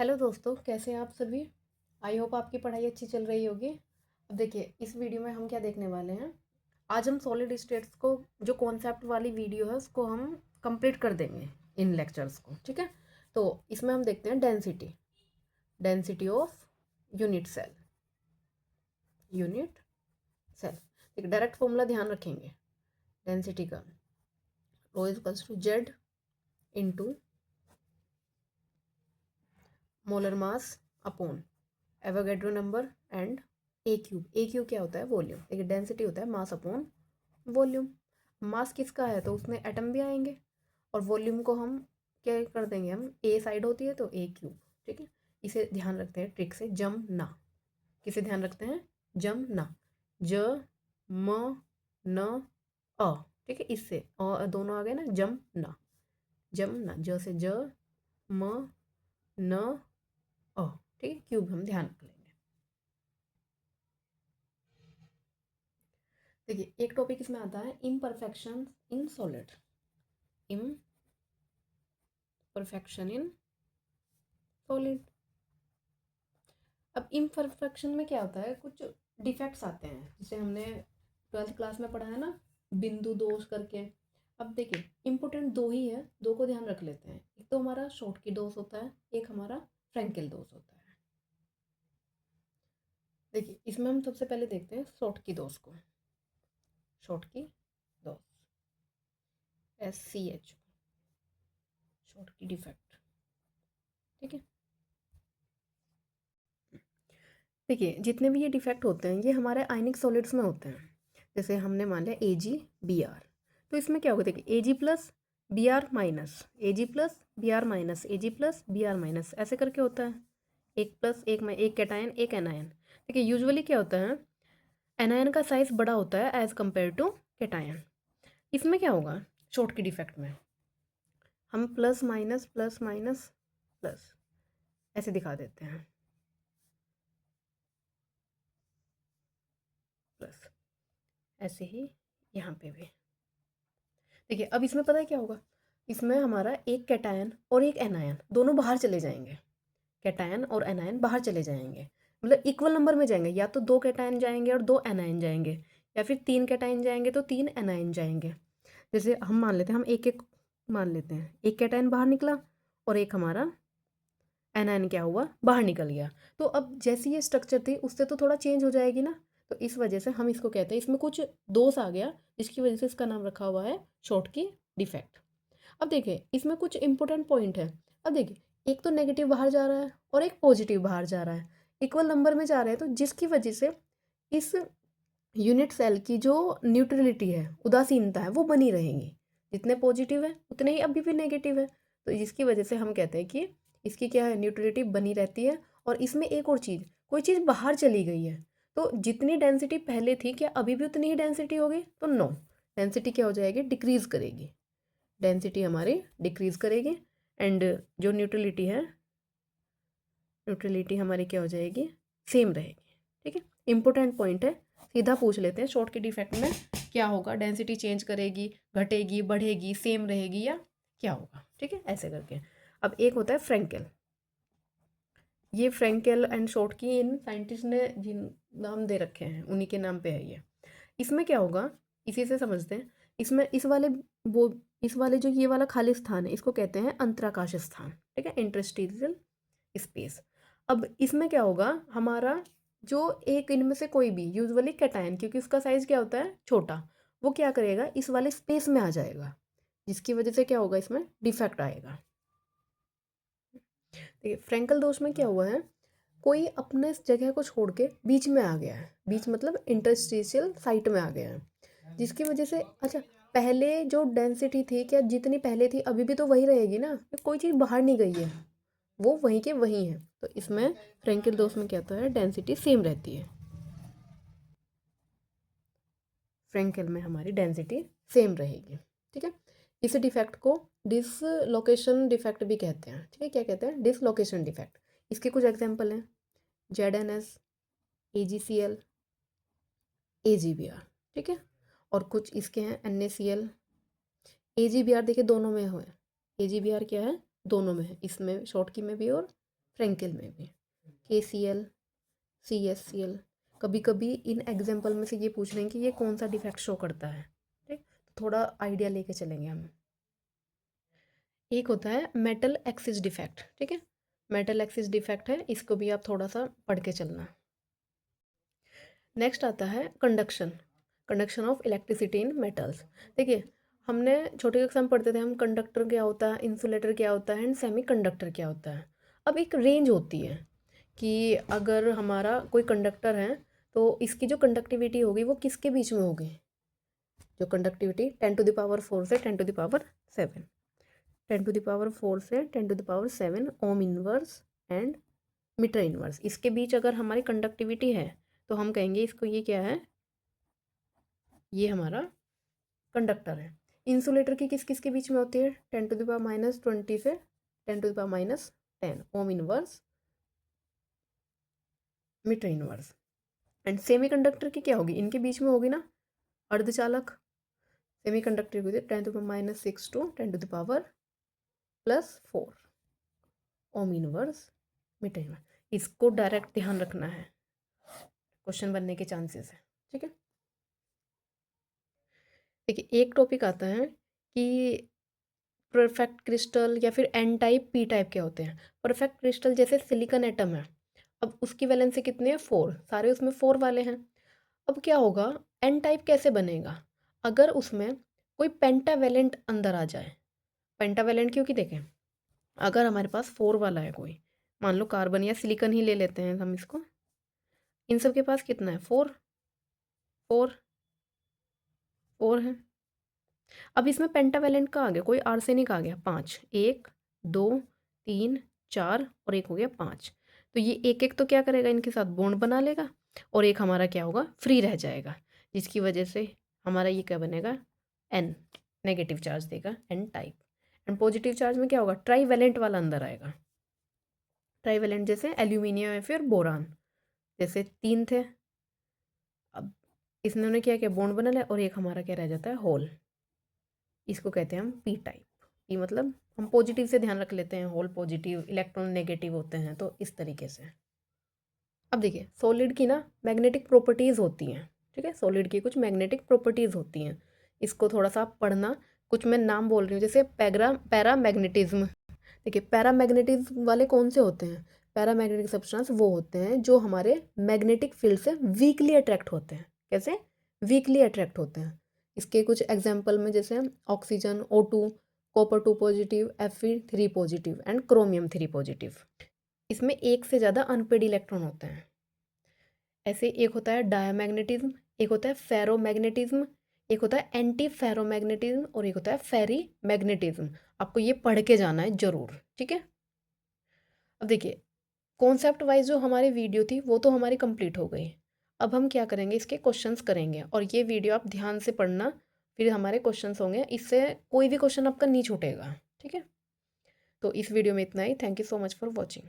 Hello दोस्तों, कैसे हैं आप सभी। आई होप आपकी पढ़ाई अच्छी चल रही होगी। अब देखिए, इस वीडियो में हम क्या देखने वाले हैं। आज हम सॉलिड स्टेट्स को, जो कॉन्सेप्ट वाली वीडियो है, उसको हम कंप्लीट कर देंगे इन लेक्चर्स को। ठीक है, तो इसमें हम देखते हैं density. Density of unit cell. Unit cell एक डायरेक्ट फॉर्मूला ध्यान रखेंगे डेंसिटी का। Rho is equals to Z into molar mass upon Avogadro number and A cube. A cube क्या होता है? वॉल्यूम। देखिए, डेंसिटी होता है मास अपॉन वॉल्यूम। मास किसका है तो उसमें एटम भी आएंगे, और वॉल्यूम को हम क्या कर देंगे, हम ए साइड होती है तो ए क्यूब। ठीक है, इसे ध्यान रखते हैं ट्रिक से, जम ना। किसे ध्यान रखते हैं? जम ना। ज म न अ। ठीक है, इससे और दोनों आ गए ना, जम ना। जम ना, ज से ज, म न अ। ठीक है, क्यूब हम ध्यान रख लेंगे। देखिए, एक टॉपिक इसमें आता है imperfection in solid. Imperfection in solid. अब इम्परफेक्शन में क्या होता है, कुछ डिफेक्ट्स आते हैं, जिसे हमने 12th क्लास में पढ़ा है ना, बिंदु दोष करके। अब देखिए, इम्पोर्टेंट दो ही है, दो को ध्यान रख लेते हैं। एक तो हमारा शॉर्टकी दोष होता है, एक हमारा फ्रैंकेल दोष होता है। देखिए, इसमें हम सबसे पहले देखते हैं शॉर्टकी दोष को। शॉर्टकी दोष, SCH, शॉर्टकी डिफेक्ट। ठीक है, देखिए, जितने भी ये डिफेक्ट होते हैं ये हमारे आयनिक सॉलिड्स में होते हैं। जैसे हमने मान लिया AgBr, तो इसमें क्या होगा, देखिए Ag plus Br minus, Ag plus Br minus, Ag plus Br minus, ऐसे करके होता है। एक प्लस एक में, एक कैटायन एक एनायन। देखिए, यूजुअली क्या होता है, एनायन का साइज बड़ा होता है एज कम्पेयर टू कैटायन। इसमें क्या होगा, शॉर्ट की डिफेक्ट में हम plus minus plus minus plus ऐसे दिखा देते हैं, प्लस। ऐसे ही यहाँ पे भी। देखिए, अब इसमें पता है क्या होगा, इसमें हमारा एक कैटायन और एक एनायन दोनों बाहर चले जाएंगे। कैटायन और एनायन बाहर चले जाएंगे, मतलब इक्वल नंबर में जाएंगे। या तो दो कैटायन जाएंगे और दो एनायन जाएंगे, या फिर तीन कैटायन जाएंगे तो तीन एनायन जाएंगे। जैसे हम मान लेते हैं, हम एक एक मान लेते हैं, एक कैटायन बाहर निकला और एक हमारा एनायन क्या हुआ, बाहर निकल गया। तो अब जैसी ये स्ट्रक्चर थी उससे तो थोड़ा चेंज हो जाएगी ना, तो इस वजह से हम इसको कहते हैं, इसमें कुछ दोष आ गया जिसकी वजह से इसका नाम रखा हुआ है शॉर्ट की डिफेक्ट। अब देखिए, इसमें कुछ इंपॉर्टेंट पॉइंट है। अब देखिए, एक तो नेगेटिव बाहर जा रहा है और एक पॉजिटिव बाहर जा रहा है, इक्वल नंबर में जा रहे हैं, तो जिसकी वजह से इस यूनिट सेल की जो न्यूट्रलिटी है, उदासीनता है, वो बनी रहेगी। जितने पॉजिटिव है उतने ही अभी भी नेगेटिव है, तो जिसकी वजह से हम कहते हैं कि इसकी क्या है, न्यूट्रलिटी बनी रहती है। और इसमें एक और चीज़, कोई चीज़ बाहर चली गई है तो जितनी डेंसिटी पहले थी, क्या अभी भी उतनी ही डेंसिटी होगी? तो नो, डेंसिटी क्या हो जाएगी, डिक्रीज करेगी। डेंसिटी हमारी डिक्रीज करेगी, एंड जो न्यूट्रलिटी है, न्यूट्रलिटी हमारी क्या हो जाएगी, सेम रहेगी। ठीक है, इंपॉर्टेंट पॉइंट है, सीधा पूछ लेते हैं शॉर्ट की डिफेक्ट में क्या होगा, डेंसिटी चेंज करेगी, घटेगी, बढ़ेगी, सेम रहेगी, या क्या होगा। ठीक है, ऐसे करके। अब एक होता है फ्रैंकेल। ये फ्रैंकेल एंड शॉर्ट की इन साइंटिस्ट ने जिन नाम दे रखे हैं उन्हीं के नाम पे है ये। इसमें क्या होगा, इसी से समझते हैं। इसमें वो इस वाले जो ये वाला खाली स्थान है, इसको कहते हैं अंतराकाश स्थान। ठीक है, इंटरस्टिशियल स्पेस। अब इसमें क्या होगा, हमारा जो एक इनमें से कोई भी, यूजुअली कैटायन, क्योंकि उसका साइज क्या होता है, छोटा, वो क्या करेगा, इस वाले स्पेस में आ जाएगा, जिसकी वजह से क्या होगा, इसमें डिफेक्ट आएगा। देखिए, फ्रैंकल दोष में क्या हुआ है, कोई अपने जगह को छोड़ के बीच में आ गया है, बीच मतलब इंटरस्टिशियल साइट में आ गया है, जिसकी वजह से, अच्छा, पहले जो डेंसिटी थी, क्या जितनी पहले थी अभी भी तो वही रहेगी ना, कोई चीज़ बाहर नहीं गई है, वो वहीं के वहीं है। तो इसमें फ्रैंकल दोष में क्या होता है, डेंसिटी सेम रहती है। फ्रैंकल में हमारी डेंसिटी सेम रहेगी। ठीक है, इस डिफेक्ट को डिसलोकेशन डिफेक्ट भी कहते हैं। ठीक है, क्या कहते हैं, डिसलोकेशन डिफेक्ट। इसके कुछ एग्जांपल हैं, ZNS, AgCl, AgBr। ठीक है, और कुछ इसके हैं NaCl, AgBr। देखिए, दोनों में है, AgBr क्या है, दोनों में है, इसमें शॉर्ट की में भी और फ्रेंकेल में भी KCl, CSCl। कभी कभी इन एग्जाम्पल में से ये पूछ रहे हैं कि ये कौन सा डिफेक्ट शो करता है, ठीक, थोड़ा आइडिया लेके चलेंगे हम। एक होता है मेटल एक्सिस डिफेक्ट, ठीक है, मेटल एक्सिस डिफेक्ट है, इसको भी आप थोड़ा सा पढ़ के चलना। नेक्स्ट आता है conduction, conduction of electricity in metals. देखिए हमने छोटे एग्जाम पढ़ते थे हम, कंडक्टर क्या होता है, इंसुलेटर क्या होता है एंड सेमी कंडक्टर क्या होता है। अब एक रेंज होती है कि अगर हमारा कोई कंडक्टर है तो इसकी जो कंडक्टिविटी होगी वो किसके बीच में होगी, जो कंडक्टिविटी 10⁴ से 10⁷, 10⁴ से 10⁷ ohm inverse and metre inverse, इसके बीच अगर हमारी कंडक्टिविटी है तो हम कहेंगे इसको ये क्या है, ये हमारा कंडक्टर है। इंसुलेटर की किस किस के बीच में होती है, 10⁻20 से 10⁻10 ohm inverse metre inverse. And semi conductor की क्या होगी, इनके बीच में होगी ना अर्धचालक, सेमी कंडक्टर की 10⁻6 to 10⁻+4 ohm inverse metre inverse. इसको डायरेक्ट ध्यान रखना है, क्वेश्चन बनने के चांसेस है, ठीक है। देखिए एक टॉपिक आता है कि परफेक्ट क्रिस्टल या फिर एन टाइप पी टाइप क्या होते हैं। परफेक्ट क्रिस्टल जैसे सिलिकॉन एटम है, अब उसकी वैलेंसी कितने हैं, 4, सारे उसमें 4 वाले हैं। अब क्या होगा, एन टाइप कैसे बनेगा, अगर उसमें कोई पेंटावेलेंट अंदर आ जाए। पेंटावेलेंट क्योंकि देखें अगर हमारे पास 4 वाला है कोई, मान लो कार्बन या सिलिकॉन ही ले लेते हैं हम इसको, इन सब के पास कितना है, 4 4 4 है। अब इसमें पेंटावेलेंट का आ गया, कोई आर्सेनिक आ गया 5, 1 2 3 4 और एक हो गया 5, तो ये एक एक तो क्या करेगा, इनके साथ बॉन्ड बना लेगा और एक हमारा क्या होगा, फ्री रह जाएगा, जिसकी वजह से हमारा ये क्या बनेगा, एन नेगेटिव चार्ज देगा, N type. And positive charge में क्या होगा, ट्राईवेलेंट वाला अंदर आएगा। ट्राईवेलेंट जैसे एल्यूमिनियम या फिर बोरान, जैसे 3 थे, अब इसने क्या किया, बॉन्ड बना लिया और एक हमारा क्या रह जाता है, होल, इसको कहते हैं हम पी टाइप। पी मतलब हम पॉजिटिव से ध्यान रख लेते हैं, होल पॉजिटिव, इलेक्ट्रॉन नेगेटिव होते हैं, तो इस तरीके से। अब देखिए सॉलिड की ना मैग्नेटिक प्रॉपर्टीज़ होती हैं, ठीक है, सॉलिड की कुछ मैग्नेटिक प्रॉपर्टीज़ होती हैं, इसको थोड़ा सा आप पढ़ना। कुछ मैं नाम बोल रही हूँ, जैसे पैरामैग्नेटिज्म। देखिए पैरामैग्नेटिज्म वाले कौन से होते हैं, पैरामैग्नेटिक सब्सटेंस वो होते हैं जो हमारे मैग्नेटिक फील्ड से वीकली अट्रैक्ट होते हैं। कैसे, वीकली अट्रैक्ट होते हैं। इसके कुछ एग्जाम्पल में जैसे oxygen O2, copper 2 positive, Fe3 positive and chromium 3 positive. इसमें एक से ज़्यादा अनपेड इलेक्ट्रॉन होते हैं। ऐसे एक होता है डायामैग्नेटिज्म, एक होता है फेरोमैग्नेटिज्म, एक होता है एंटी फेरोमैग्नेटिज्म और एक होता है फेरी मैग्नेटिज्म। आपको ये पढ़ के जाना है जरूर, ठीक है। अब देखिए कॉन्सेप्ट वाइज जो हमारी वीडियो थी वो तो हमारी कंप्लीट हो गई। अब हम क्या करेंगे, इसके क्वेश्चंस करेंगे और ये वीडियो आप ध्यान से पढ़ना, फिर हमारे क्वेश्चंस होंगे, इससे कोई भी क्वेश्चन आपका नहीं छूटेगा, ठीक है। तो इस वीडियो में इतना ही, thank you so much for watching.